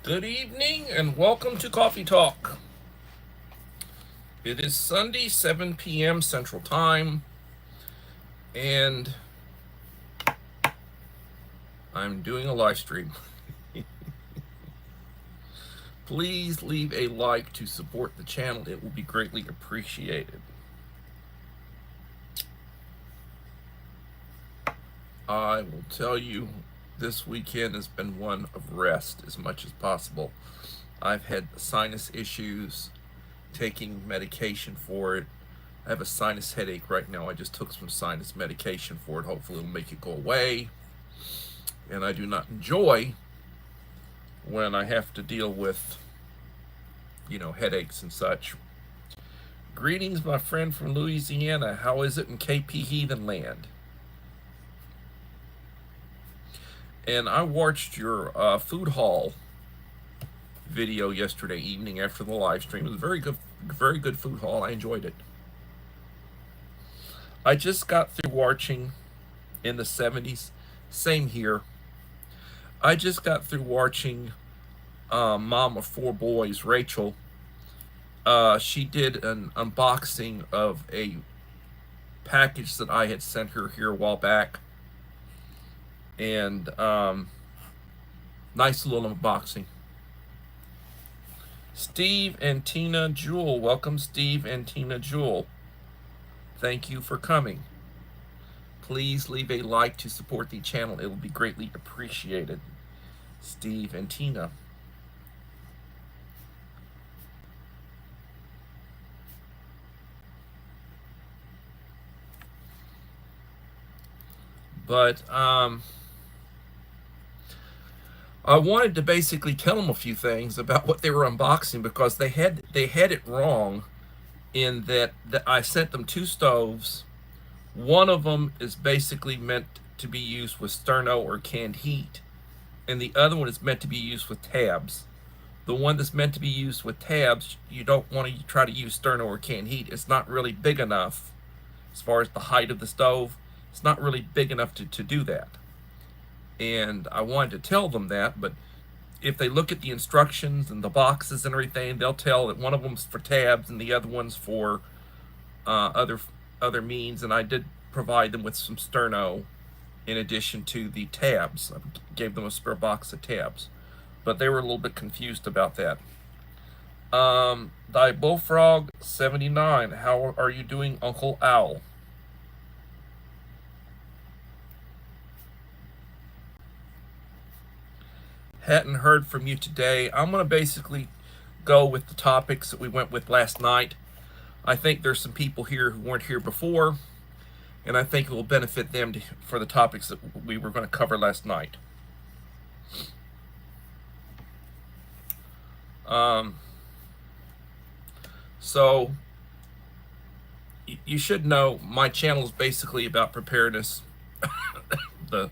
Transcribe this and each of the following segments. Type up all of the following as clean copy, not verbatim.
Good evening and welcome to Coffee Talk. It is Sunday, 7 p.m. Central Time, and I'm doing a live stream. Please leave a like to support the channel. It will be greatly appreciated. I will tell you, this weekend has been one of rest as much as possible. I've had sinus issues, taking medication for it. I have a sinus headache right now. I just took some sinus medication for it. Hopefully it'll make it go away. And I do not enjoy when I have to deal with, headaches and such. Greetings, my friend from Louisiana. How is it in KP Heathen Land? And I watched your food hall video yesterday evening after the live stream. It was very good food hall. I enjoyed it. I just got through watching in the 70s. Same here. I just got through watching Mom of Four Boys, Rachel. She did an unboxing of a package that I had sent her here a while back. And nice little unboxing. Steve and Tina Jewell. Welcome, Steve and Tina Jewell. Thank you for coming. Please leave a like to support the channel. It will be greatly appreciated. Steve and Tina. But I wanted to basically tell them a few things about what they were unboxing, because they had it wrong in that I sent them two stoves. One of them is basically meant to be used with sterno or canned heat, and the other one is meant to be used with tabs. The one that's meant to be used with tabs, you don't want to try to use sterno or canned heat. It's not really big enough as far as the height of the stove. It's not really big enough to do that. And I wanted to tell them that, but if they look at the instructions and the boxes and everything, they'll tell that one of them's for tabs and the other one's for other means. And I did provide them with some sterno in addition to the tabs. I gave them a spare box of tabs, but they were a little bit confused about that. Die Bullfrog 79, how are you doing, Uncle Owl? Hadn't heard from you today. I'm going to basically go with the topics that we went with last night. I think there's some people here who weren't here before, and I think it will benefit them for the topics that we were going to cover last night. So you should know my channel is basically about preparedness. The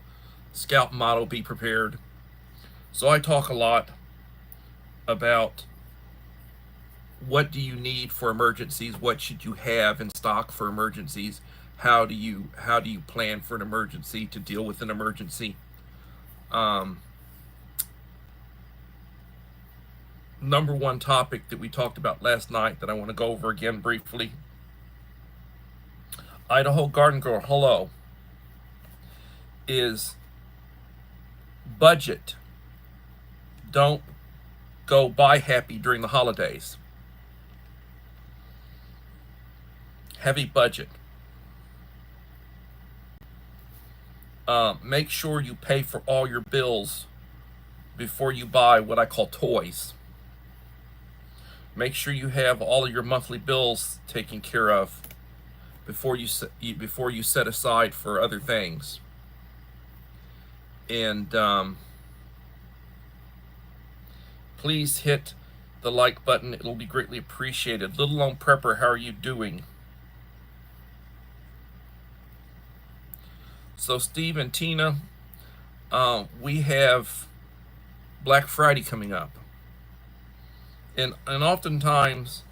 Scout motto, be prepared. So I talk a lot about what do you need for emergencies, what should you have in stock for emergencies, how do you plan for an emergency, to deal with an emergency. Number one topic that we talked about last night that I want to go over again briefly. Idaho Garden Girl, hello, is budget. Don't go buy happy during the holidays. Heavy budget. Make sure you pay for all your bills before you buy what I call toys. Make sure you have all of your monthly bills taken care of before you set aside for other things. And please hit the like button. It'll be greatly appreciated. Little Lone Prepper, how are you doing? So Steve and Tina, we have Black Friday coming up. And oftentimes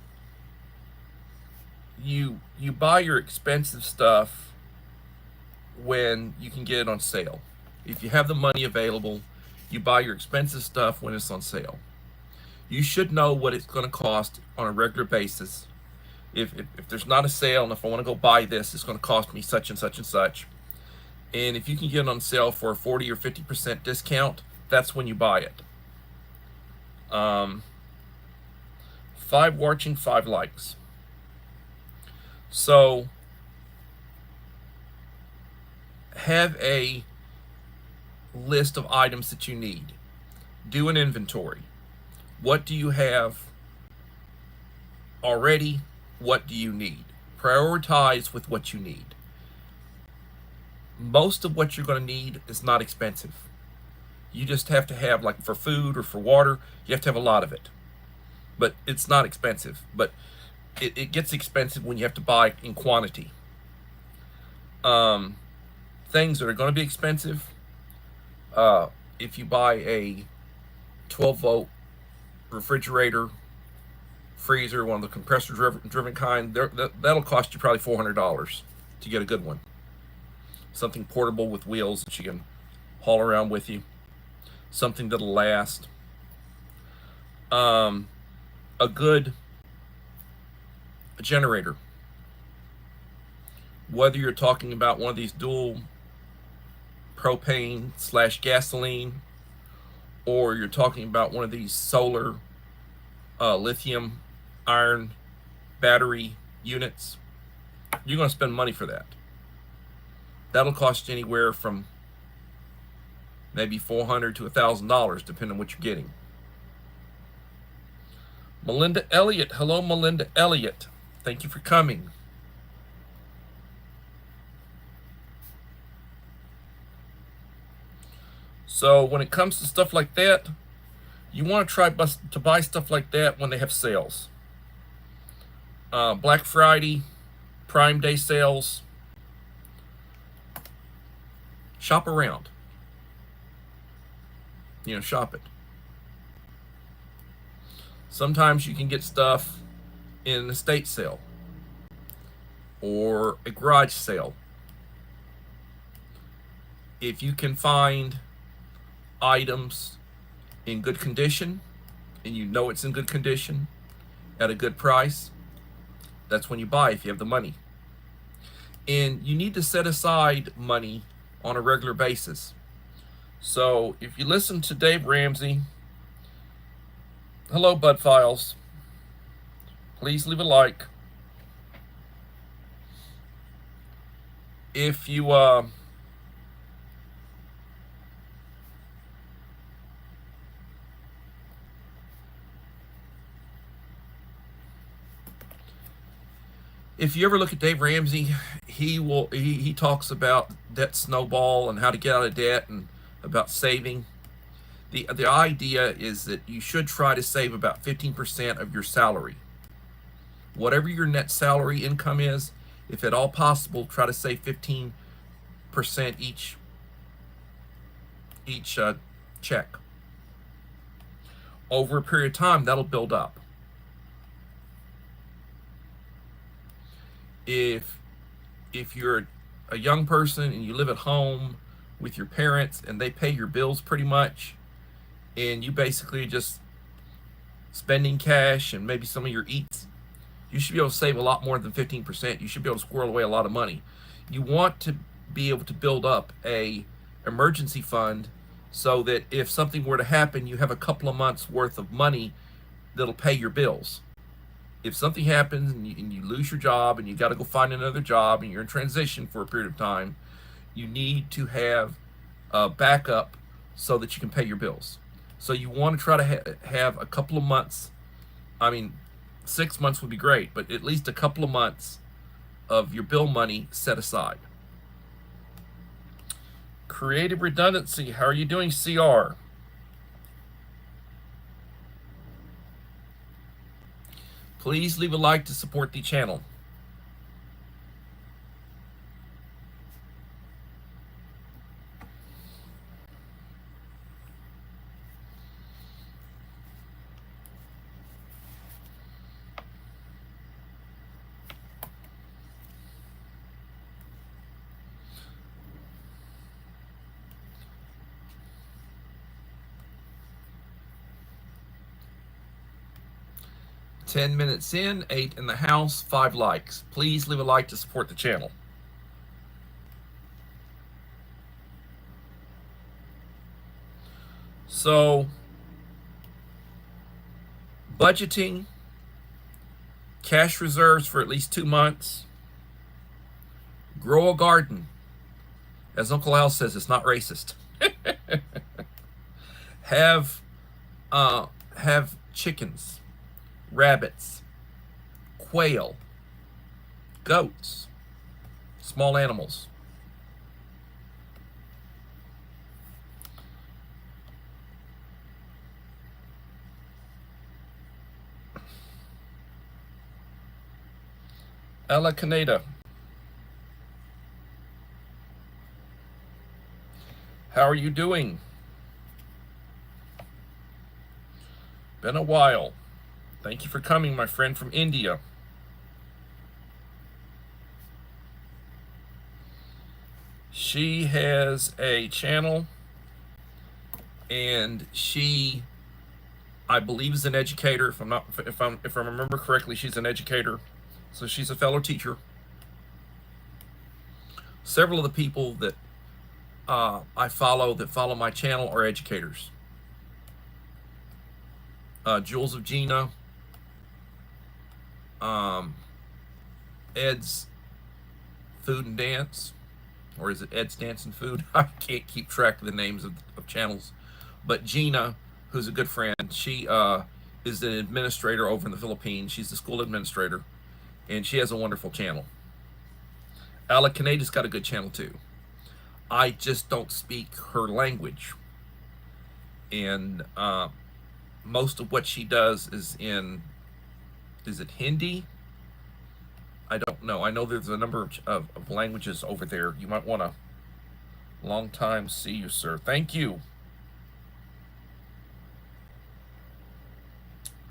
you buy your expensive stuff when you can get it on sale. If you have the money available, you buy your expensive stuff when it's on sale. You should know what it's going to cost on a regular basis. If there's not a sale, and if I want to go buy this, it's going to cost me such and such and such. And if you can get it on sale for a 40 or 50% discount, that's when you buy it. 5 watching, 5 likes. So have a list of items that you need. Do an inventory. What do you have already? What do you need? Prioritize with what you need. Most of what you're going to need is not expensive. You just have to have, like for food or for water, you have to have a lot of it. But it's not expensive. But it gets expensive when you have to buy in quantity. Things that are going to be expensive, if you buy a 12-volt refrigerator, freezer, one of the compressor driven kind, that'll cost you probably $400 to get a good one. Something portable with wheels that you can haul around with you. Something that'll last. A good generator. Whether you're talking about one of these dual propane / gasoline, or you're talking about one of these solar lithium iron battery units, you're going to spend money for that. That'll cost you anywhere from maybe $400 to $1,000, depending on what you're getting. Melinda Elliott. Hello, Melinda Elliott. Thank you for coming. So when it comes to stuff like that, you want to try to buy stuff like that when they have sales. Black Friday, Prime Day sales. Shop around. Shop it. Sometimes you can get stuff in an estate sale or a garage sale. If you can find items in good condition, and you know it's in good condition at a good price, that's when you buy if you have the money. And you need to set aside money on a regular basis. So if you listen to Dave Ramsey, hello Bud Files, please leave a like. If you if you ever look at Dave Ramsey, he talks about debt snowball and how to get out of debt and about saving. The idea is that you should try to save about 15% of your salary. Whatever your net salary income is, if at all possible, try to save 15% each check. Over a period of time, that'll build up. If you're a young person and you live at home with your parents and they pay your bills pretty much, and you basically just spending cash and maybe some of your eats, you should be able to save a lot more than 15%. You should be able to squirrel away a lot of money. You want to be able to build up a emergency fund so that if something were to happen, you have a couple of months worth of money that'll pay your bills. If something happens and you lose your job and you got to go find another job and you're in transition for a period of time, you need to have a backup so that you can pay your bills. So you want to try to have a couple of months. 6 months would be great, but at least a couple of months of your bill money set aside. Creative redundancy. How are you doing, CR? Please leave a like to support the channel. 10 minutes in, 8 in the house, 5 likes. Please leave a like to support the channel. So, budgeting, cash reserves for at least 2 months, grow a garden. As Uncle Al says, it's not racist. have chickens, rabbits, quail, goats, small animals. Ella Canada. How are you doing? Been a while. Thank you for coming, my friend from India. She has a channel, and she, I believe, is an educator. If I remember correctly, she's an educator. So she's a fellow teacher. Several of the people that I follow that follow my channel are educators. Jules of Gina, Ed's Food and Dance, or is it Ed's Dance and Food? I can't keep track of the names of channels. But Gina, who's a good friend, she is an administrator over in the Philippines. She's the school administrator, and she has a wonderful channel. Alec Canada's got a good channel too. I just don't speak her language, and most of what she does is in, is it Hindi? I don't know. I know there's a number of languages over there. You might want to. Long time see you, sir. Thank you.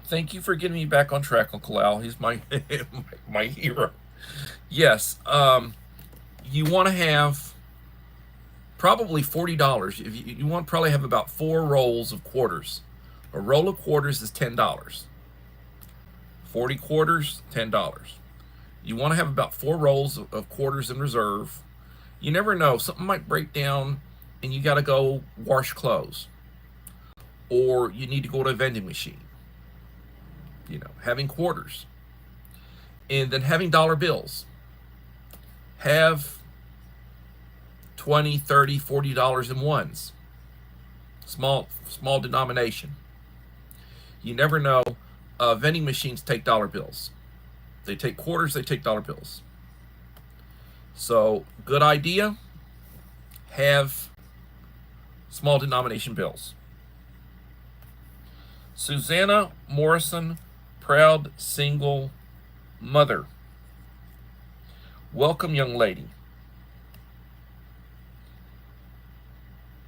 Thank you for getting me back on track, Uncle Al. He's my my hero. Yes. You want to have probably $40. If you want to probably have about 4 rolls of quarters. A roll of quarters is $10. 40 quarters, $10. You want to have about 4 rolls of quarters in reserve. You never know. Something might break down and you got to go wash clothes. Or you need to go to a vending machine. You know, having quarters. And then having dollar bills. Have $20, $30, $40 in ones. Small denomination. You never know. Vending machines take dollar bills. They take quarters, they take dollar bills. So, good idea. Have small denomination bills. Susanna Morrison, proud single mother. Welcome, young lady.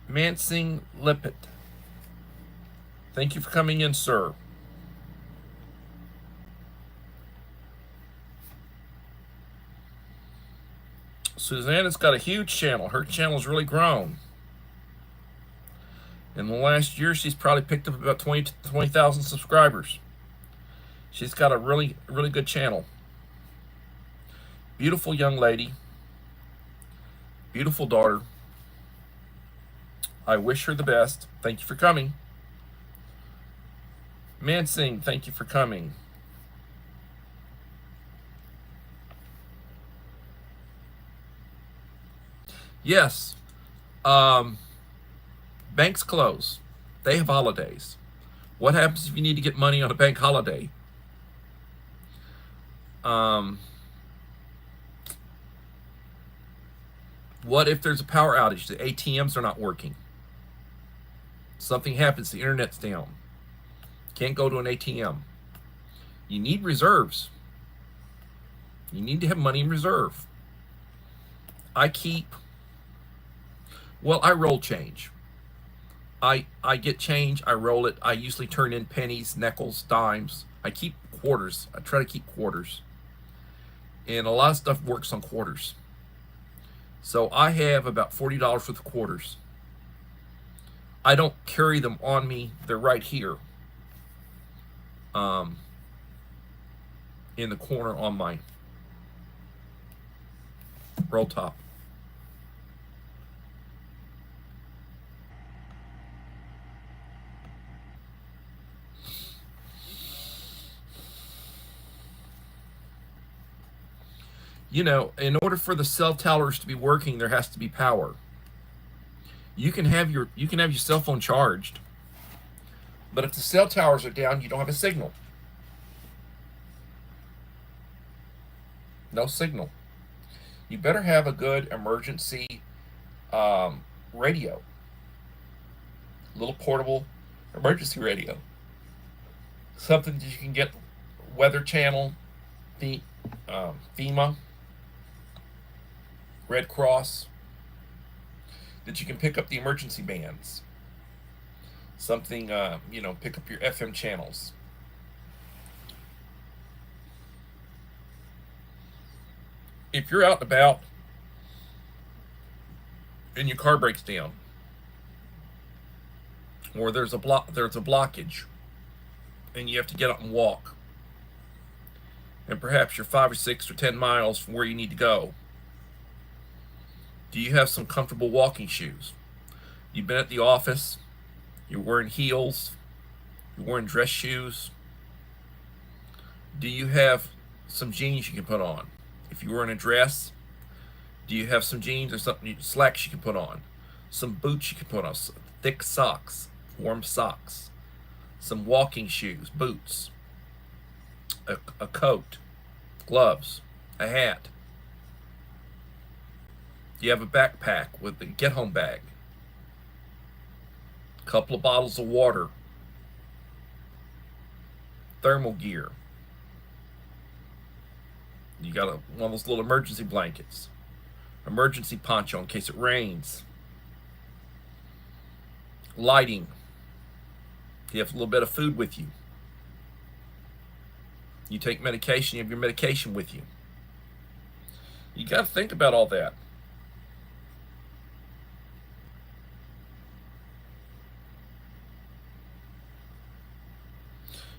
Mansing Lippet. Thank you for coming in, sir. Susanna's got a huge channel. Her channel's really grown. In the last year, she's probably picked up about 20,000 subscribers. She's got a really good channel. Beautiful young lady. Beautiful daughter. I wish her the best. Thank you for coming. Mansing, thank you for coming. Yes. Banks close. They have holidays. What happens if you need to get money on a bank holiday? What if there's a power outage? The ATMs are not working. Something happens, the internet's down. Can't go to an ATM. You need reserves. You need to have money in reserve. I roll change. I get change, I roll it. I usually turn in pennies, nickels, dimes. I keep quarters. I try to keep quarters. And a lot of stuff works on quarters. So I have about $40 worth of quarters. I don't carry them on me. They're right here. in the corner on my roll top. You know, in order for the cell towers to be working, there has to be power. You can have your cell phone charged, but if the cell towers are down, you don't have a signal. No signal. You better have a good emergency radio, little portable emergency radio, something that you can get Weather Channel, FEMA, Red Cross, that you can pick up the emergency bands. Something, pick up your FM channels. If you're out and about and your car breaks down, or there's a blockage, and you have to get up and walk, and perhaps you're 5 or 6 or 10 miles from where you need to go, do you have some comfortable walking shoes? You've been at the office, you're wearing heels, you're wearing dress shoes. Do you have some jeans you can put on? If you're wearing a dress, do you have some jeans or something, slacks you can put on? Some boots you can put on, thick socks, warm socks, some walking shoes, boots, a coat, gloves, a hat. Do you have a backpack with a get-home bag? A couple of bottles of water, thermal gear. You got one of those little emergency blankets, emergency poncho in case it rains. Lighting. You have a little bit of food with you. You take medication, you have your medication with you. You got to think about all that.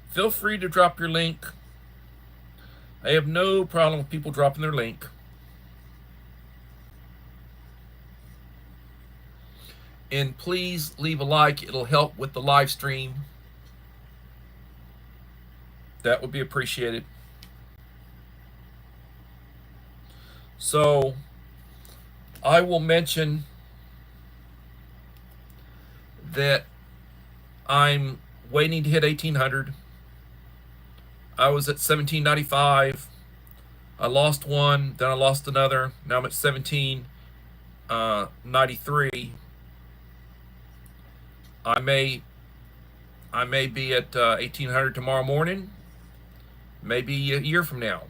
Feel free to drop your link. I have no problem with people dropping their link. And please leave a like. It'll help with the live stream. That would be appreciated. So I will mention that I'm waiting to hit 1800. I was at 1795. I lost one, then I lost another. Now I'm at 1793. I may be at 1800 tomorrow morning, maybe a year from now.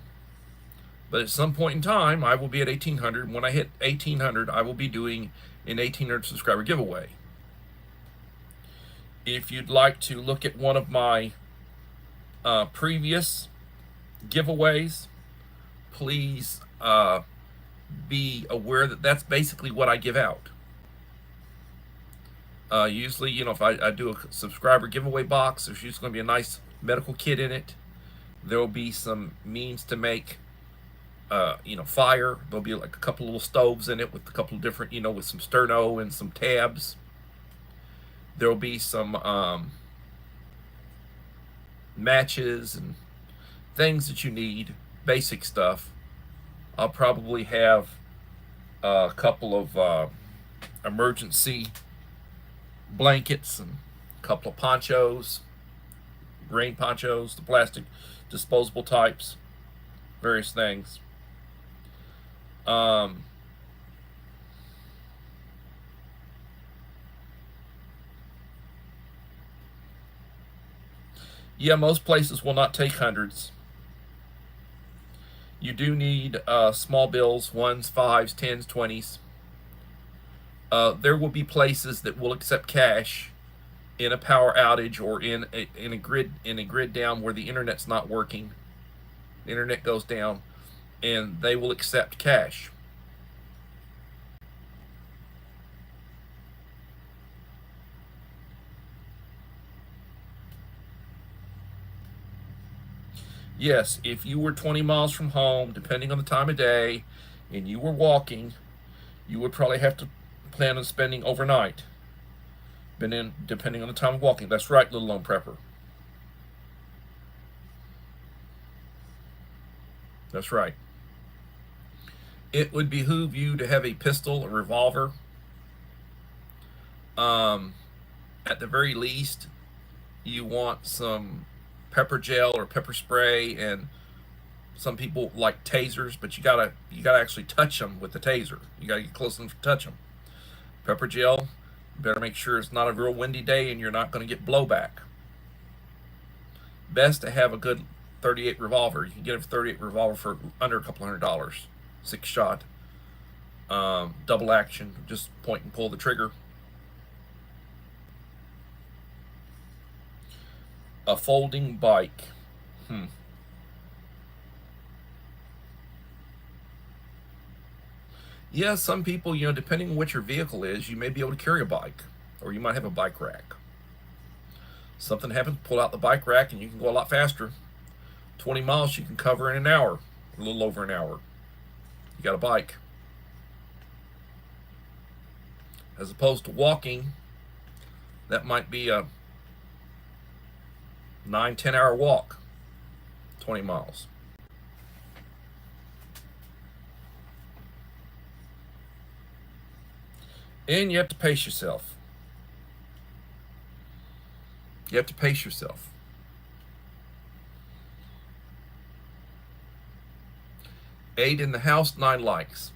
But at some point in time, I will be at 1800. When I hit 1800, I will be doing an 1800 subscriber giveaway. If you'd like to look at one of my previous giveaways, please be aware that that's basically what I give out. Usually, if I do a subscriber giveaway box, there's usually going to be a nice medical kit in it. There will be some means to make, fire. There'll be like a couple little stoves in it with a couple of different, with some sterno and some tabs. There'll be some matches and things that you need, basic stuff. I'll probably have a couple of emergency blankets and a couple of ponchos, rain ponchos, the plastic disposable types, various things. Yeah, most places will not take hundreds. You do need small bills, ones, fives, tens, 20s. There will be places that will accept cash in a power outage or in a grid down where the internet's not working. The internet goes down, and they will accept cash. Yes, if you were 20 miles from home, depending on the time of day, and you were walking, you would probably have to plan on spending overnight, depending on the time of walking. That's right, little lone prepper. That's right. It would behoove you to have a pistol, a revolver. Um, at the very least, you want some pepper gel or pepper spray, and some people like tasers, but you gotta actually touch them with the taser. You gotta get close enough to touch them. Pepper gel. You better make sure it's not a real windy day and you're not going to get blowback. Best to have a good 38 revolver. You can get a 38 revolver for under a couple $100. 6 shot, double action. Just point and pull the trigger. A folding bike. Yeah, some people, depending on what your vehicle is, you may be able to carry a bike, or you might have a bike rack. Something happens, pull out the bike rack, and you can go a lot faster. 20 miles you can cover in an hour, a little over an hour. You got a bike. As opposed to walking, that might be a 9-10 hour walk, 20 miles. And you have to pace yourself. You have to pace yourself. 8 in the house, 9 likes.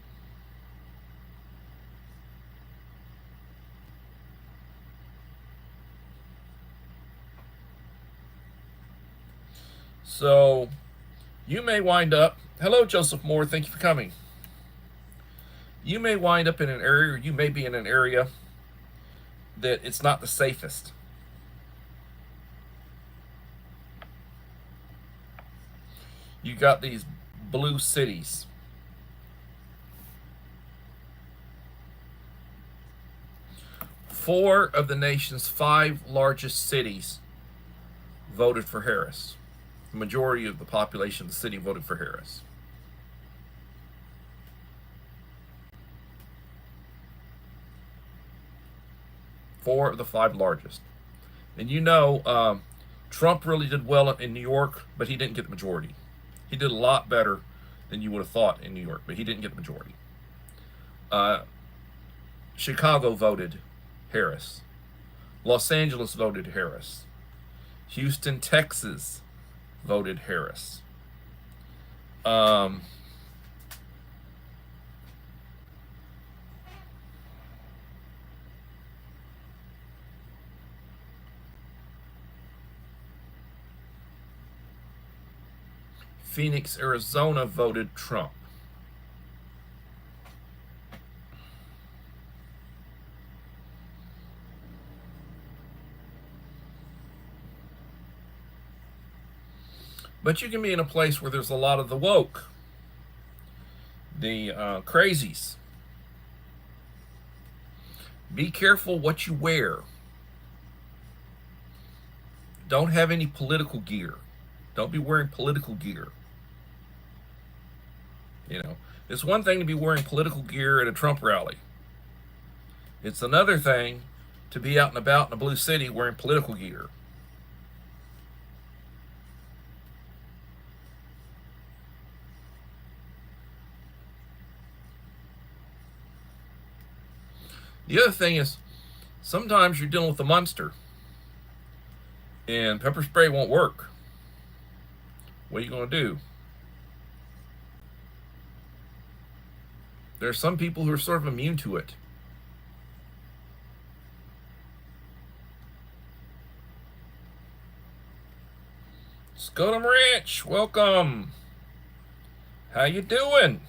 So you may wind up, hello Joseph Moore, thank you for coming. You may wind up in an area, or you may be in an area that it's not the safest. You got these blue cities. Four of the nation's 5 largest cities voted for Harris. The majority of the population of the city voted for Harris. Four of the 5 largest. And Trump really did well in New York, but he didn't get the majority. He did a lot better than you would have thought in New York, but he didn't get the majority. Chicago voted Harris. Los Angeles voted Harris. Houston, Texas voted Harris. Phoenix, Arizona voted Trump. But you can be in a place where there's a lot of the woke, the crazies. Be careful what you wear. Don't have any political gear. Don't be wearing political gear. It's one thing to be wearing political gear at a Trump rally. It's another thing to be out and about in a blue city wearing political gear. The other thing is, sometimes you're dealing with a monster, and pepper spray won't work. What are you going to do? There are some people who are sort of immune to it. Scotum Ranch, welcome. How you doing?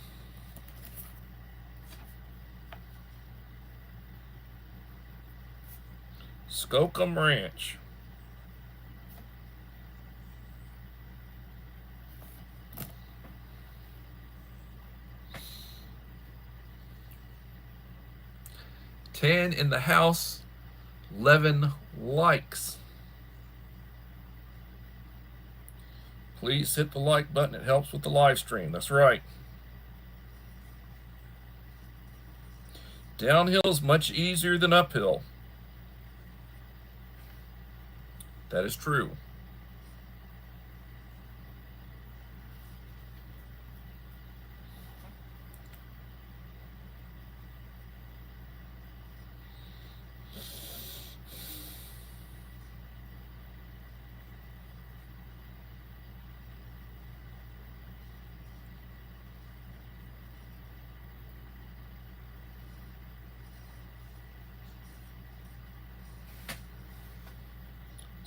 Skookum Ranch. Ten in the house, 11 likes. Please hit the like button. It helps with the live stream. That's right. Downhill is much easier than uphill. That is true.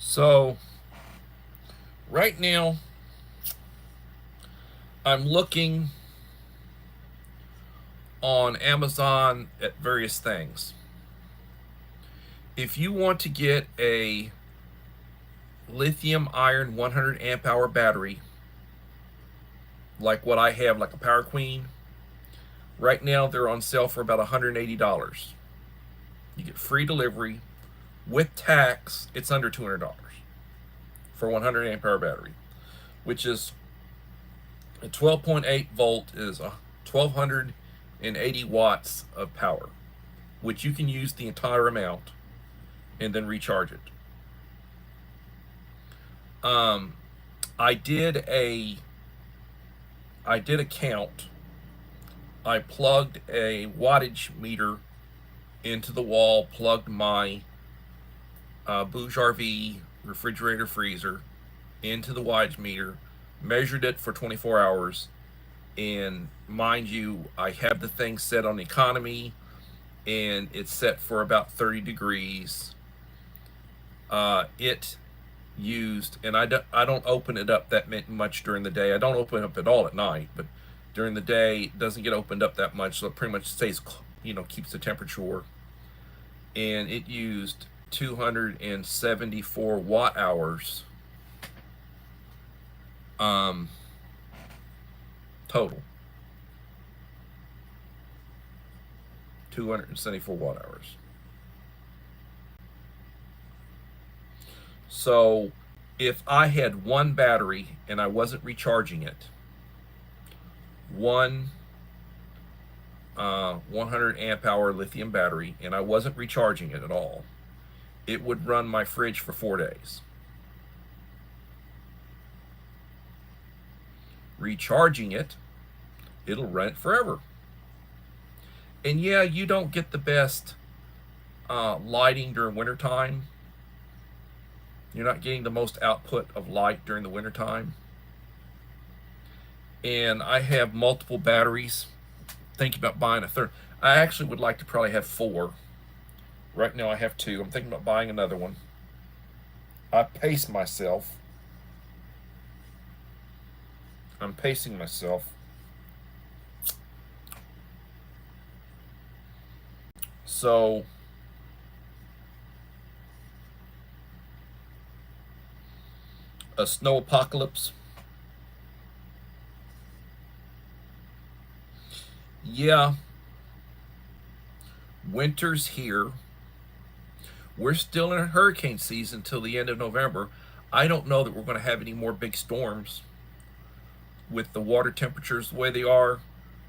So, right now, I'm looking on Amazon at various things. If you want to get a lithium iron 100 amp hour battery, like what I have, like a Power Queen, right now they're on sale for about $180. You get free delivery. With tax, it's under $200 for 100 amp hour battery, which is a 12.8 volt is 1280 watts of power, which you can use the entire amount and then recharge it. I did a count. I plugged a wattage meter into the wall, plugged my Bouge RV refrigerator freezer into the wattage meter, measured it for 24 hours, and mind you, I have the thing set on economy, and it's set for about 30 degrees. It used, and I don't open it up that much during the day. I don't open it up at all at night, but during the day it doesn't get opened up that much, so it pretty much stays, keeps the temperature. And it used 274 watt hours total. 274 watt hours. So if I had one battery and I wasn't recharging it, one 100 amp hour lithium battery, and I wasn't recharging it at all, it would run my fridge for 4 days. Recharging it, it'll run it forever. And yeah, you don't get the best lighting during wintertime. You're not getting the most output of light during the wintertime. And I have multiple batteries. Thinking about buying a third. I actually would like to probably have 4. Right now I have 2. I'm thinking about buying another one. I pace myself. I'm pacing myself. So a snow apocalypse. Yeah, winter's here. We're still in hurricane season till the end of November. I don't know that we're going to have any more big storms with the water temperatures the way they are.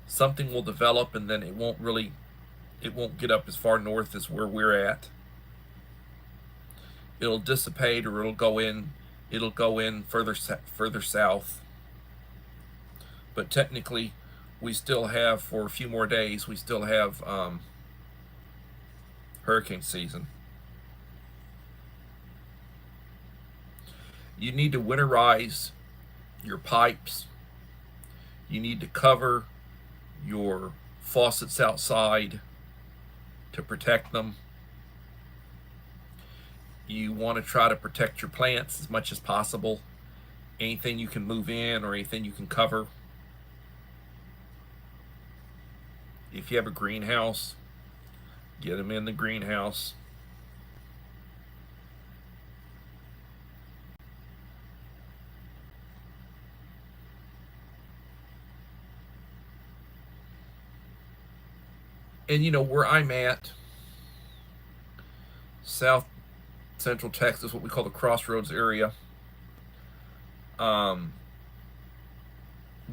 Something will develop, and then it won't get up as far north as where we're at. It'll dissipate, or it'll go in further south. But technically, we still have, for a few more days, we still have hurricane season. You need to winterize your pipes. You need to cover your faucets outside to protect them. You want to try to protect your plants as much as possible. Anything you can move in or anything you can cover. If you have a greenhouse, get them in the greenhouse. And where I'm at, South Central Texas, what we call the Crossroads area,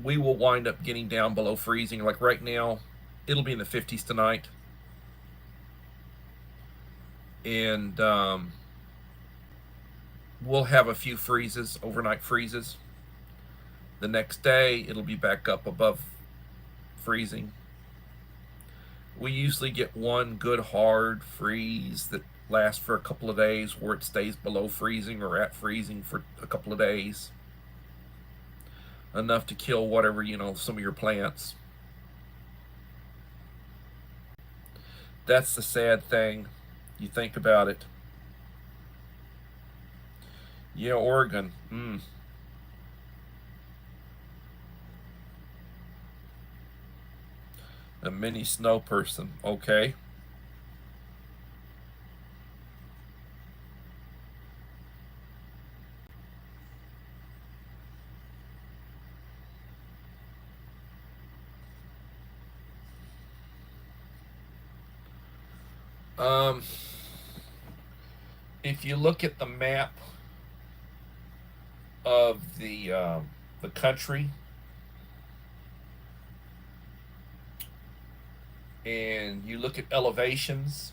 we will wind up getting down below freezing. Like right now, it'll be in the 50s tonight. And we'll have a few freezes, overnight freezes. The next day, it'll be back up above freezing. We usually get one good hard freeze that lasts for a couple of days where it stays below freezing or at freezing for a couple of days. Enough to kill whatever, some of your plants. That's the sad thing. You think about it. Yeah, Oregon. A mini snow person. Okay. If you look at the map of the country, and you look at elevations,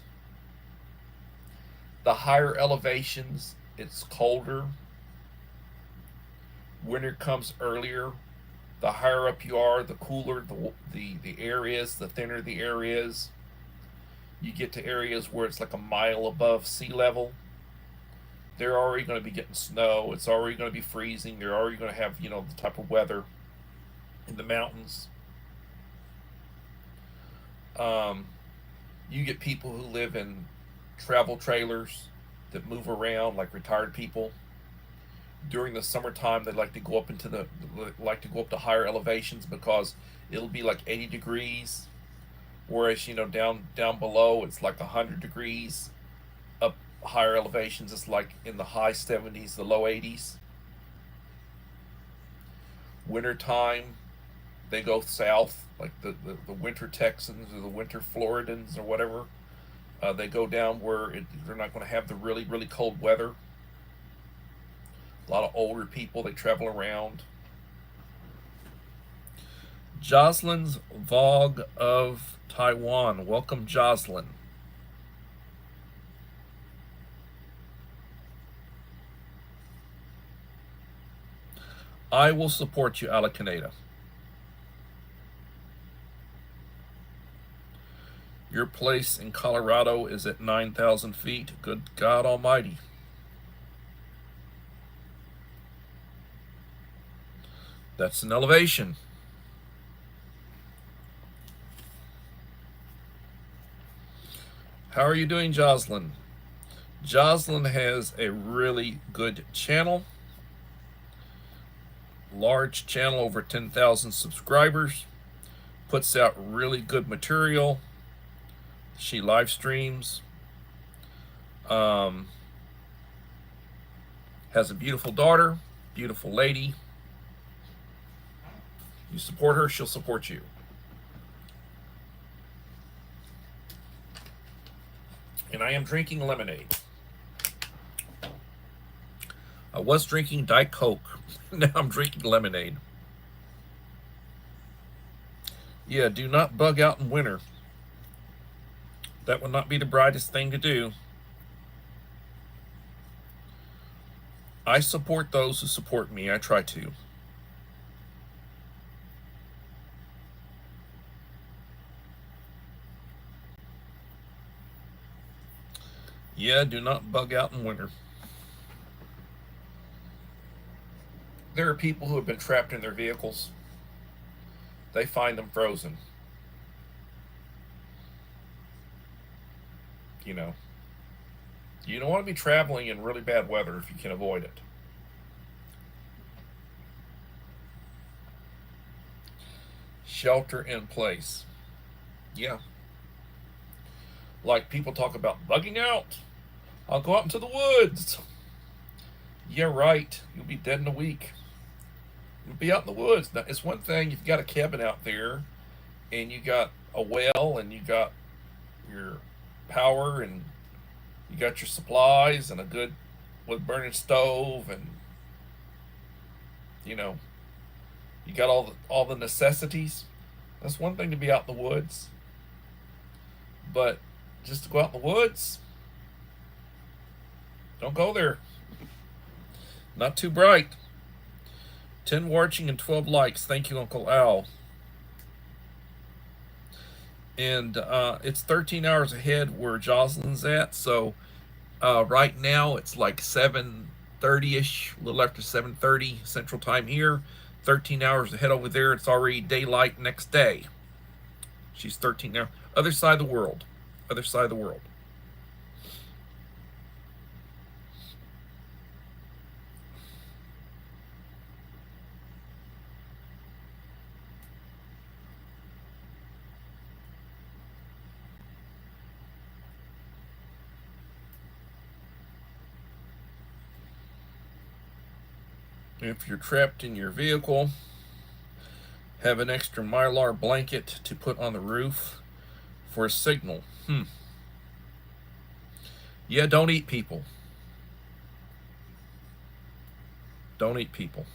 the higher elevations, it's colder. Winter comes earlier. The higher up you are, the cooler the air is, the thinner the air is. You get to areas where it's like a mile above sea level. They're already going to be getting snow. It's already going to be freezing. They're already going to have, the type of weather in the mountains. You get people who live in travel trailers that move around like retired people. During the summertime, they like to go up to higher elevations because it'll be like 80 degrees, whereas down below it's like 100 degrees. Up higher elevations, it's like in the high 70s, the low 80s. Wintertime, they go south, like the winter Texans or the winter Floridans or whatever. They go down where they're not going to have the really, really cold weather. A lot of older people, they travel around. Jocelyn's Vogue of Taiwan. Welcome, Jocelyn. I will support you, Alacaneda. Your place in Colorado is at 9,000 feet. Good God Almighty. That's an elevation. How are you doing, Jocelyn? Jocelyn has a really good channel. Large channel, over 10,000 subscribers. Puts out really good material. She live streams. Has a beautiful daughter, beautiful lady. You support her, she'll support you. And I am drinking lemonade. I was drinking Diet Coke. Now I'm drinking lemonade. Yeah, do not bug out in winter. That would not be the brightest thing to do. I support those who support me. I try to. Yeah, do not bug out in winter. There are people who have been trapped in their vehicles. They find them frozen. You don't want to be traveling in really bad weather if you can avoid it. Shelter in place. Yeah. Like people talk about bugging out. I'll go out into the woods. Yeah, right. You'll be dead in a week. You'll be out in the woods. Now, it's one thing, you've got a cabin out there and you got a well and you got your power and you got your supplies and a good wood burning stove and You got all the necessities. That's one thing to be out in the woods, but just to go out in the woods, don't go there. Not too bright. 10 watching and 12 likes. Thank you, Uncle Al. And it's 13 hours ahead where Jocelyn's at. So right now it's like 7:30ish, a little after 7:30 Central Time here. 13 hours ahead over there. It's already daylight next day. She's 13 now. Other side of the world. Other side of the world. If you're trapped in your vehicle, have an extra Mylar blanket to put on the roof for a signal. Yeah, don't eat people. Don't eat people.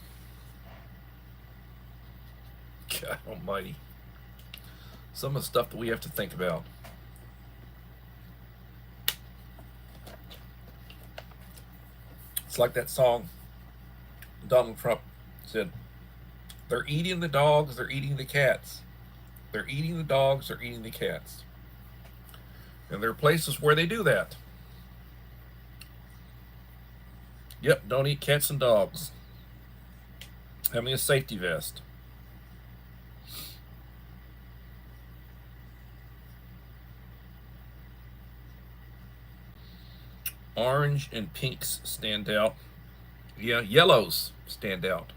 God almighty. Some of the stuff that we have to think about. It's like that song Donald Trump said, they're eating the dogs, they're eating the cats. They're eating the dogs, they're eating the cats. And there are places where they do that. Yep, don't eat cats and dogs. Having a safety vest. Orange and pinks stand out. Yeah, yellows stand out.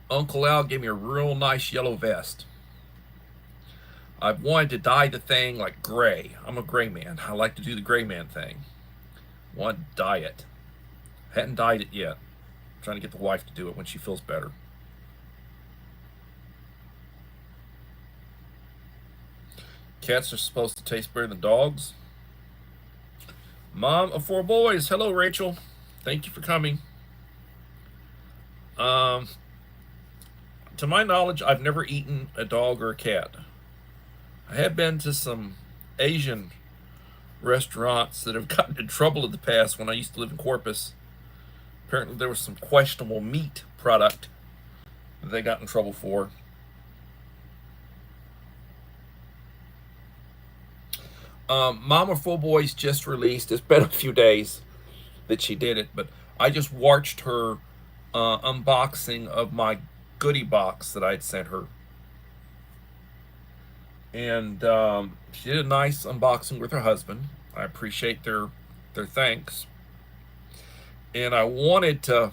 Uncle Al gave me a real nice yellow vest. I've wanted to dye the thing like gray. I'm a gray man. I like to do the gray man thing. Want to dye it. Hadn't dyed it yet. I'm trying to get the wife to do it when she feels better. Cats are supposed to taste better than dogs. Mom of 4 boys. Hello, Rachel. Thank you for coming. To my knowledge, I've never eaten a dog or a cat. I have been to some Asian restaurants that have gotten in trouble in the past when I used to live in Corpus. Apparently there was some questionable meat product that they got in trouble for. Mama Full Boys just released. It's been a few days that she did it, but I just watched her unboxing of my goodie box that I'd sent her. And she did a nice unboxing with her husband. I appreciate their thanks. And I wanted to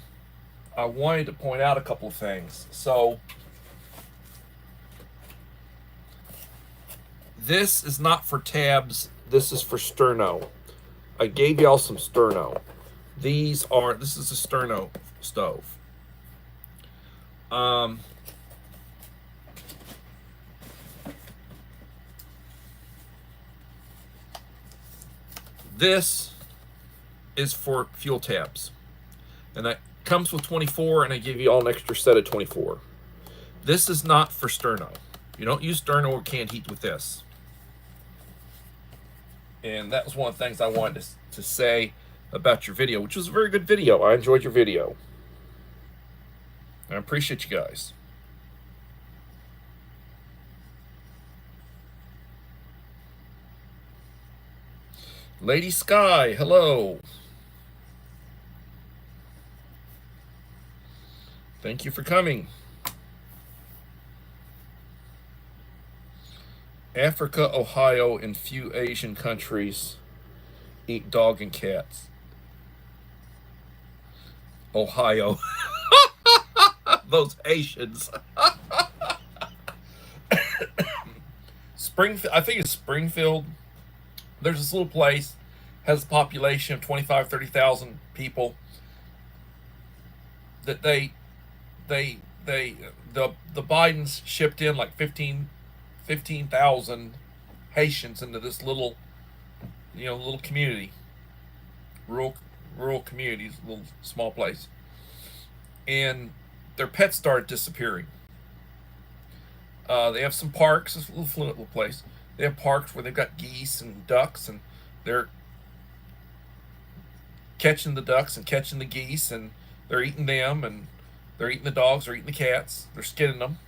point out a couple of things. So this is not for tabs. This is for sterno. I gave y'all some sterno. This is a sterno stove. This is for fuel tabs. And that comes with 24, and I give you all an extra set of 24. This is not for sterno. You don't use sterno or canned heat with this. And that was one of the things I wanted to say about your video, which was a very good video. I enjoyed your video. I appreciate you guys. Lady Sky, hello. Thank you for coming. Africa, Ohio, and few Asian countries eat dog and cats. Ohio. Those Asians. Springfield, I think it's Springfield. There's this little place, has a population of 25, 30,000 people. That the Bidens shipped in like 15,000 Haitians into this little community, rural communities, little small place, and their pets started disappearing. They have some parks. It's a little fluent little place. They have parks where they've got geese and ducks, and they're catching the ducks and catching the geese, and they're eating them, and they're eating the dogs, they're eating the cats, they're skinning them.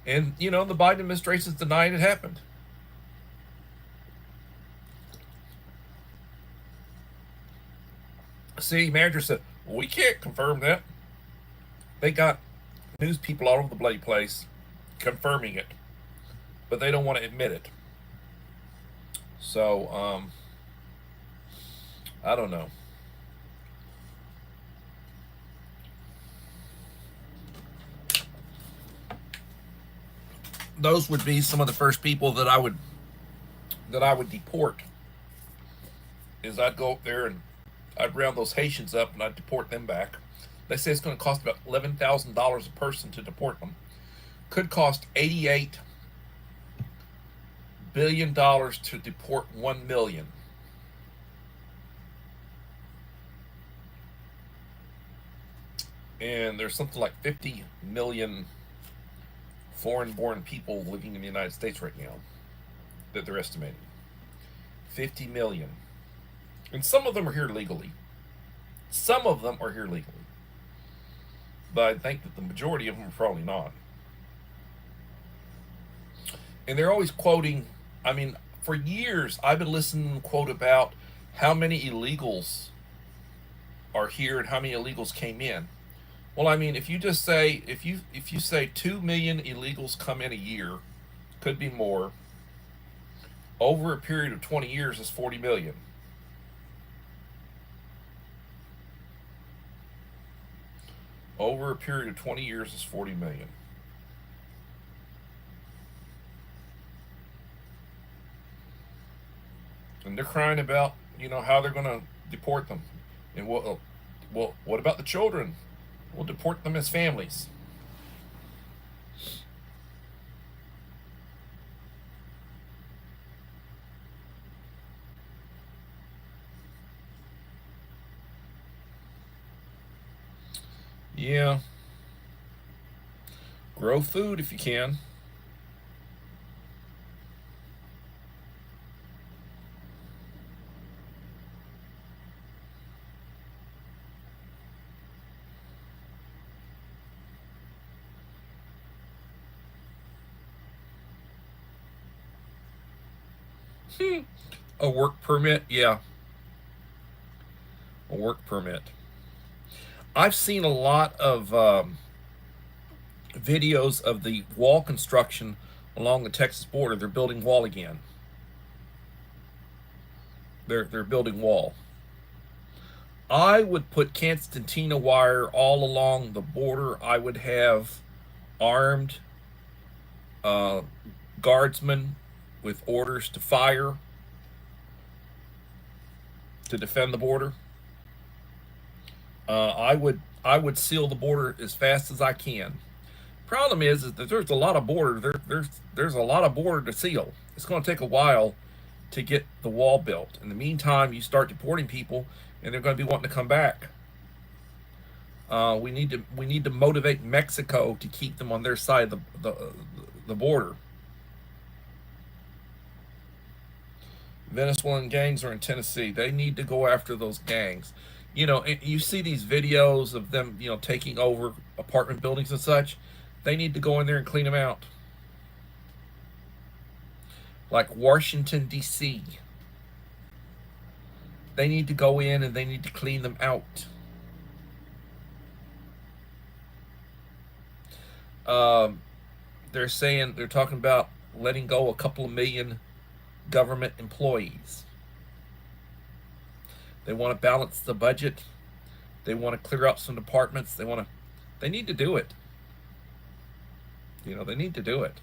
And, you know, the Biden administration's denying it happened. City manager said, well, we can't confirm that. They got news people all over the bloody place confirming it, but they don't want to admit it. So, I don't know. Those would be some of the first people that I would deport. Is I'd go up there and I'd round those Haitians up and I'd deport them back. They say it's going to cost about $11,000 a person to deport them. Could cost $88 billion to deport 1 million. And there's something like 50 million foreign-born people living in the United States right now that they're estimating. 50 million. And some of them are here legally. Some of them are here legally. But I think that the majority of them are probably not. And they're always quoting, I mean, for years I've been listening to them quote about how many illegals are here and how many illegals came in. Well, I mean, if you just say, if you say 2 million illegals come in a year, could be more, over a period of 20 years is 40 million. Over a period of 20 years is 40 million. And they're crying about, you know, how they're going to deport them. And well, what about the children? We'll deport them as families. Yeah. Grow food if you can. A work permit, yeah. A work permit. I've seen a lot of videos of the wall construction along the Texas border. They're building wall again. They're building wall. I would put Constantina wire all along the border. I would have armed guardsmen with orders to fire to defend the border. I would seal the border as fast as I can. Problem is that there's a lot of border. There's a lot of border to seal. It's going to take a while to get the wall built. In the meantime, you start deporting people, and they're going to be wanting to come back. We need to motivate Mexico to keep them on their side of the border. Venezuelan gangs are in Tennessee. They need to go after those gangs. You know, you see these videos of them, you know, taking over apartment buildings and such. They need to go in there and clean them out. Like Washington, D.C. They need to go in and they need to clean them out. They're talking about letting go a couple of million government employees. They want to balance the budget. They want to clear up some departments. They need to do it. You know, they need to do it.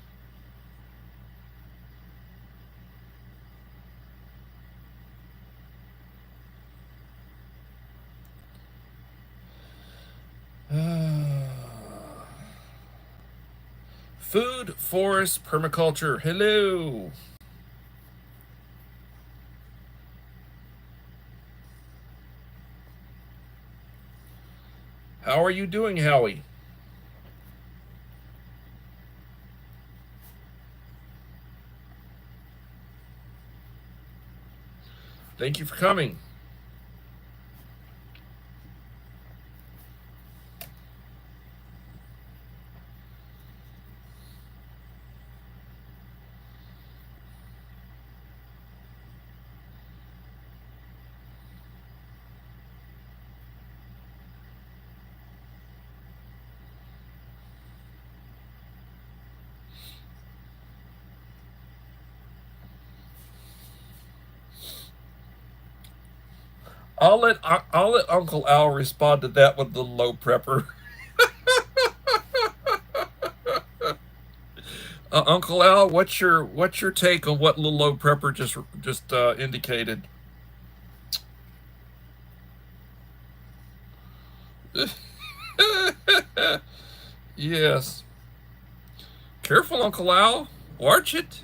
Food, forest, permaculture. Hello. How are you doing, Howie? Thank you for coming. I'll let Uncle Al respond to that with the low prepper. Uncle Al, what's your take on what little low prepper just indicated? Yes. Careful, Uncle Al. Watch it.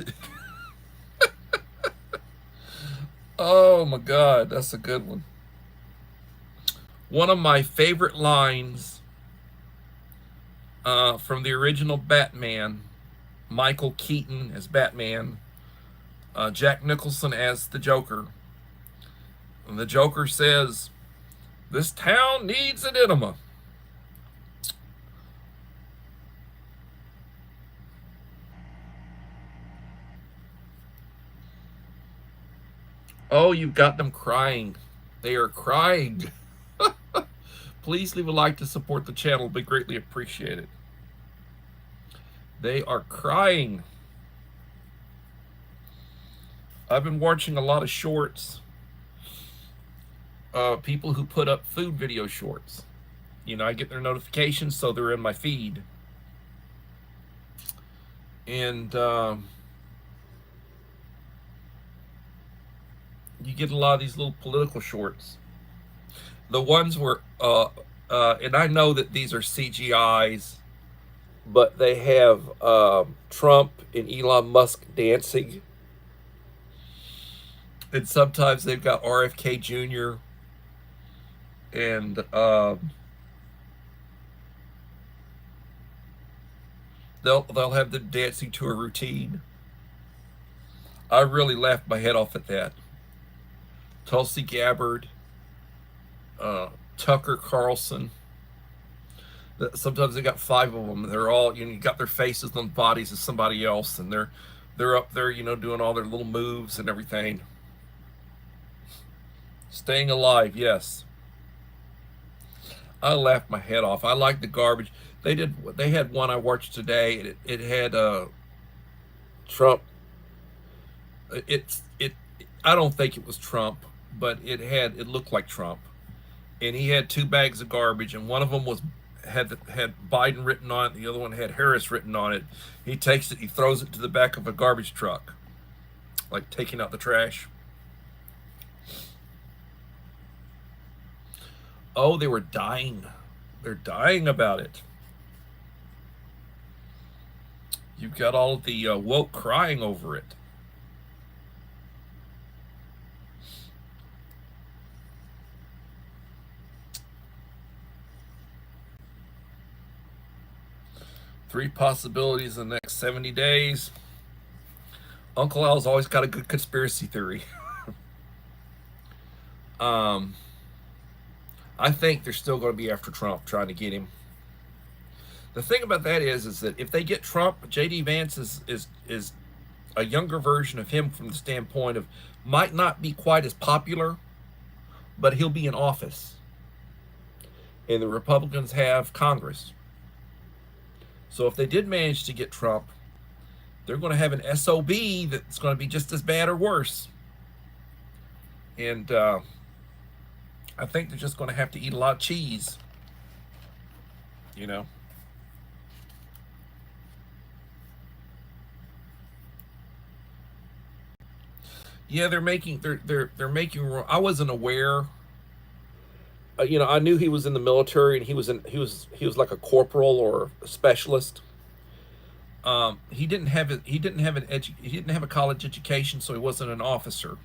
Oh my God, that's a good one. One of my favorite lines from the original Batman, Michael Keaton as Batman, Jack Nicholson as the Joker. And the Joker says, "This town needs an enema." Oh, you've got them crying. They are crying. Please leave a like to support the channel. It'd be greatly appreciated. They are crying. I've been watching a lot of shorts. People who put up food video shorts. You know, I get their notifications, so they're in my feed. And you get a lot of these little political shorts. The ones where, and I know that these are CGIs, but they have Trump and Elon Musk dancing. And sometimes they've got RFK Jr. and they'll have them dancing to a routine. I really laughed my head off at that. Tulsi Gabbard, Tucker Carlson. Sometimes they got 5 of them. They're all, you got their faces on bodies of somebody else, and they're up there, doing all their little moves and everything. Staying alive, yes. I laughed my head off. I like the garbage. They had one I watched today. And it had Trump. It. I don't think it was Trump, but it looked like Trump, and he had 2 bags of garbage, and one of them had Biden written on it. The other one had Harris written on it. He takes it. He throws it to the back of a garbage truck, like taking out the trash. Oh, they were dying. They're dying about it. You've got all of the woke crying over it. Three possibilities in the next 70 days. Uncle Al's always got a good conspiracy theory. I think they're still going to be after Trump, trying to get him. The thing about that is that if they get Trump, J.D. Vance is a younger version of him from the standpoint of might not be quite as popular, but he'll be in office. And the Republicans have Congress. So if they did manage to get Trump, they're going to have an SOB that's going to be just as bad or worse. And I think they're just going to have to eat a lot of cheese. Yeah, they're making. I wasn't aware. I knew he was in the military, and he was like a corporal or a specialist. He didn't have a college education, so he wasn't an officer.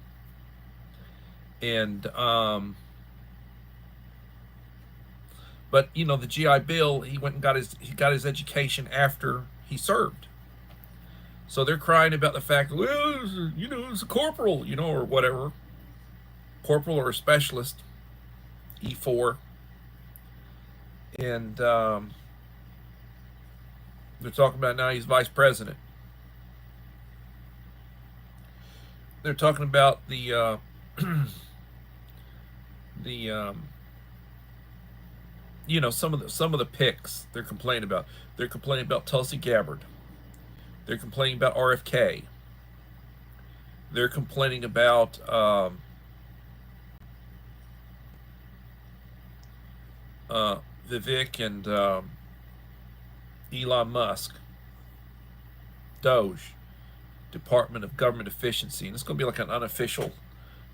And But you know, the GI Bill, he went and got his education after he served. So they're crying about the fact, well, you know, it's a corporal, you know, or whatever, corporal or a specialist, E4, and they're talking about now he's vice president. They're talking about the you know, some of the picks they're complaining about. They're complaining about Tulsi Gabbard. They're complaining about RFK. They're complaining about Vivek and Elon Musk, Doge, Department of Government Efficiency, and it's going to be like an unofficial.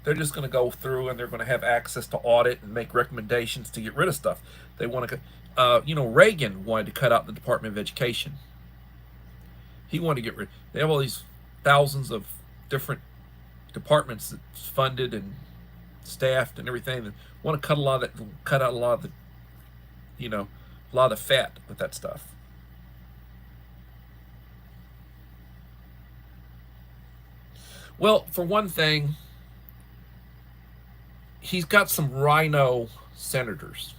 They're just going to go through and they're going to have access to audit and make recommendations to get rid of stuff. They want to, you know, Reagan wanted to cut out the Department of Education. He wanted to get rid. They have all these thousands of different departments that's funded and staffed and everything that want to cut a lot of that, cut out a lot of the, you know, a lot of the fat with that stuff. Well, for one thing, he's got some rhino senators.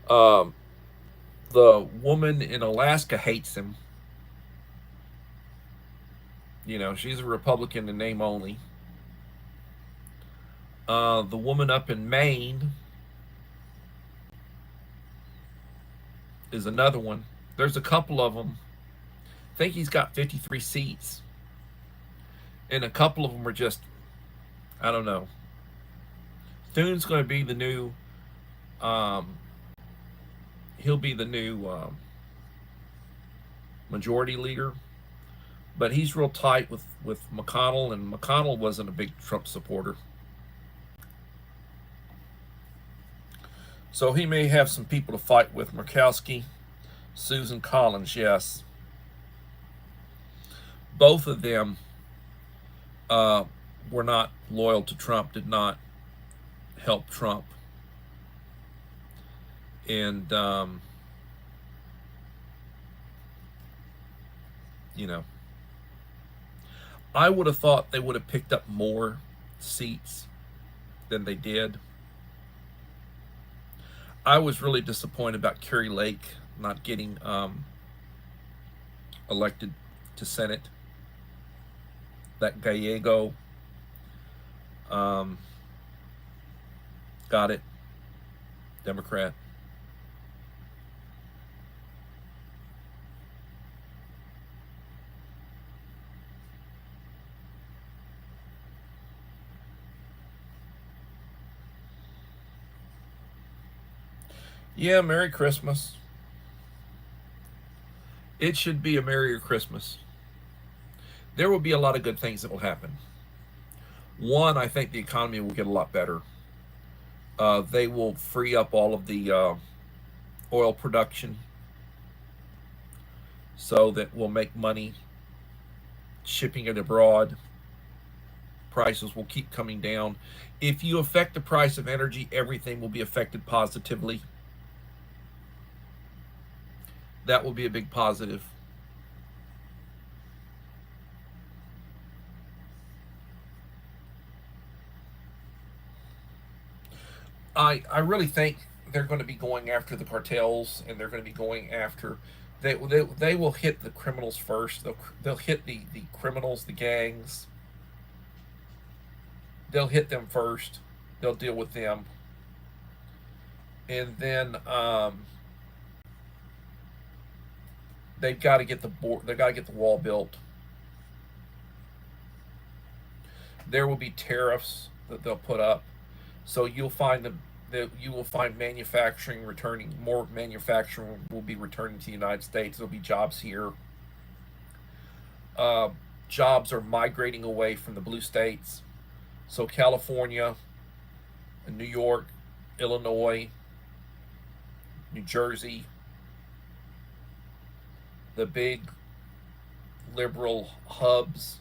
Um, the woman in Alaska hates him. You know, she's a Republican in name only. The woman up in Maine is another one. There's a couple of them. I think he's got 53 seats. And a couple of them are just, I don't know. Thune's going to be the new, um, he'll be the new majority leader. But he's real tight with McConnell, and McConnell wasn't a big Trump supporter. So he may have some people to fight with. Murkowski, Susan Collins, yes. Both of them were not loyal to Trump, did not help Trump. And, you know, I would have thought they would have picked up more seats than they did. I was really disappointed about Kari Lake not getting elected to Senate. That Gallego got it, Democrat. Yeah, Merry Christmas. It should be a Merrier Christmas. There will be a lot of good things that will happen. One, I think the economy will get a lot better. They will free up all of the oil production so that we'll make money shipping it abroad. Prices will keep coming down. If you affect the price of energy, everything will be affected positively. That will be a big positive. I really think they're going to be going after the cartels, and they're going to be going after, they will hit the criminals first. They'll hit the criminals, the gangs. They'll hit them first. They'll deal with them. And then they've got to get they've got to get the wall built. There will be tariffs that they'll put up. So you'll find that you will find manufacturing returning. More manufacturing will be returning to the United States. There'll be jobs here. Jobs are migrating away from the blue states. So California, New York, Illinois, New Jersey, the big liberal hubs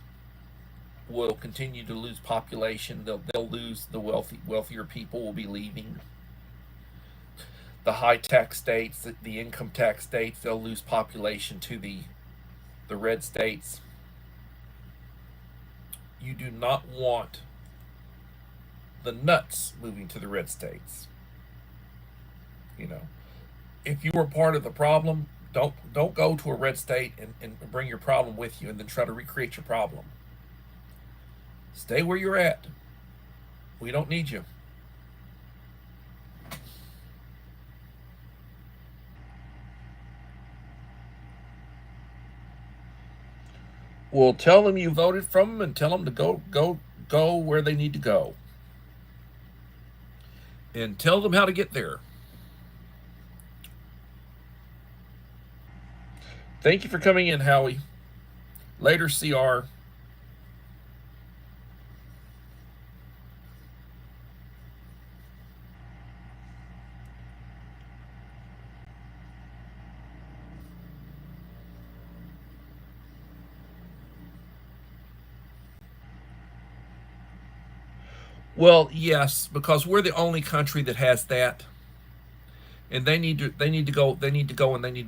will continue to lose population. They'll lose the wealthier people will be leaving. the high tax states, the income tax states, they'll lose population to the red states. You do not want the nuts moving to the red states. You know, if you were part of the problem, don't go to a red state and bring your problem with you and then try to recreate your problem. Stay where you're at. We don't need you. Well, tell them you voted from them and tell them to go where they need to go. And tell them how to get there. Thank you for coming in, Howie. Later, CR. Well, yes, because we're the only country that has that, and they need to go and they need to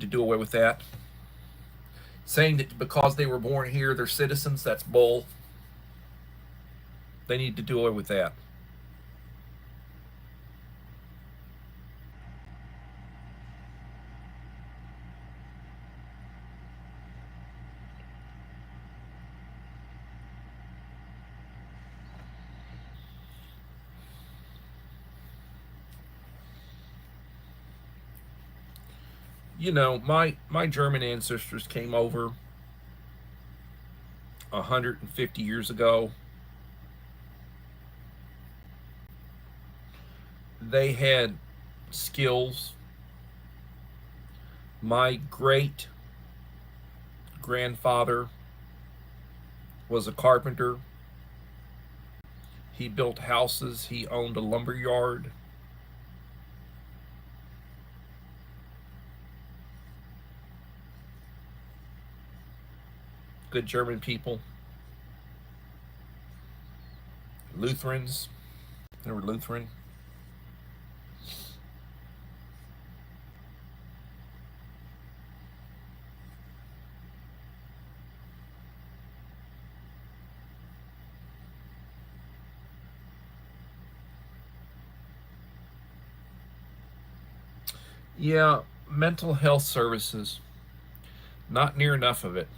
do away with that. Saying that because they were born here, they're citizens, that's bull. They need to do away with that. You know, my German ancestors came over 150 years ago. They had skills. My great grandfather was a carpenter. He built houses. He owned a lumber yard. Good German people. Lutherans. They were Lutheran. Yeah, mental health services. Not near enough of it.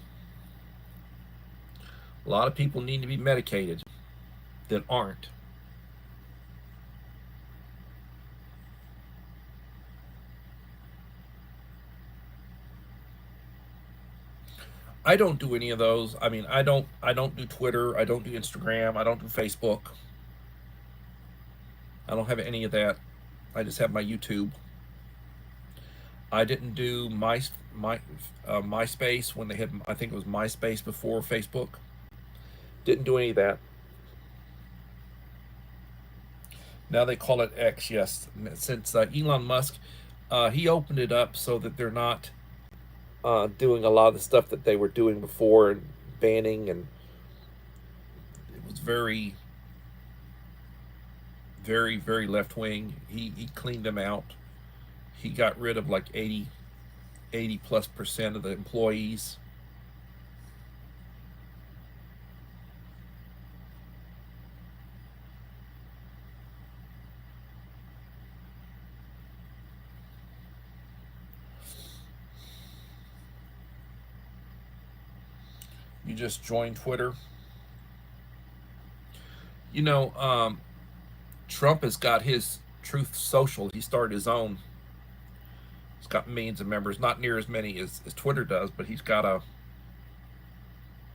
A lot of people need to be medicated that aren't. I don't do any of those. I mean, I don't do Twitter, I don't do Instagram, I don't do Facebook. I don't have any of that. I just have my YouTube. I didn't do MySpace when they had, I think it was MySpace before Facebook. Didn't do any of that. Now they call it X, yes. Since Elon Musk, he opened it up so that they're not doing a lot of the stuff that they were doing before and banning, and it was very, very, very left wing. He cleaned them out. He got rid of like 80+% of the employees. You just join Twitter. You know, Trump has got his Truth Social. He started his own. He's got millions of members, not near as many as Twitter does, but he's got a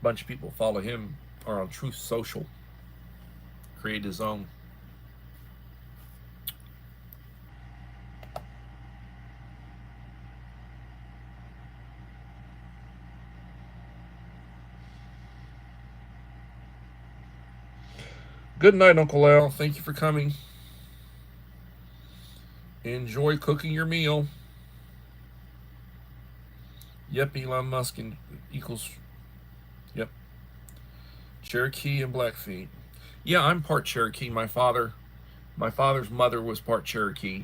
bunch of people follow him are on Truth Social. Create his own. Good night, Uncle Al. Thank you for coming. Enjoy cooking your meal. Yep, Elon Musk equals. Yep, Cherokee and Blackfeet. Yeah, I'm part Cherokee. My father's mother was part Cherokee.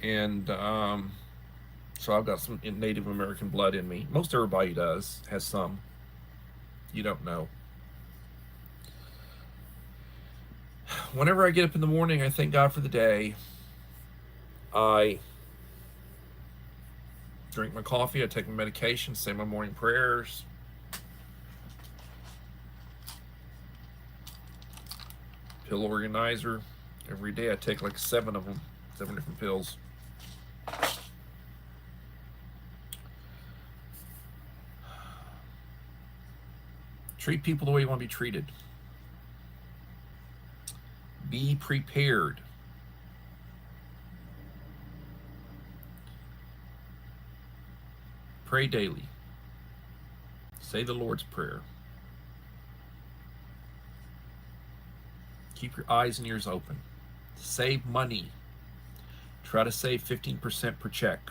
And so I've got some Native American blood in me. Most everybody does, has some. You don't know. Whenever I get up in the morning, I thank God for the day. I drink my coffee, I take my medication, say my morning prayers. Pill organizer. Every day I take like 7 of them, 7 different pills. Treat people the way you want to be treated. Be prepared. Pray daily. Say the Lord's Prayer. Keep your eyes and ears open. Save money. Try to save 15% per check.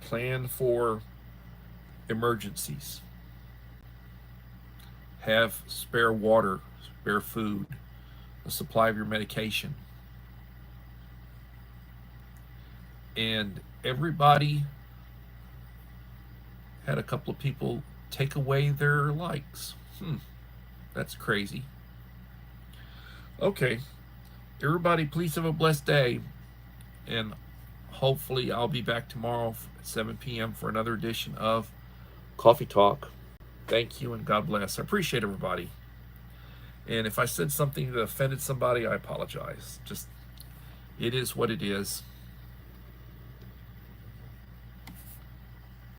Plan for emergencies. Have spare water, spare food, a supply of your medication. And everybody had a couple of people take away their likes. That's crazy. Okay. Everybody, please have a blessed day. And hopefully I'll be back tomorrow at 7 p.m. for another edition of Coffee Talk. Thank you and God bless. I appreciate everybody. And if I said something that offended somebody, I apologize. Just, it is what it is.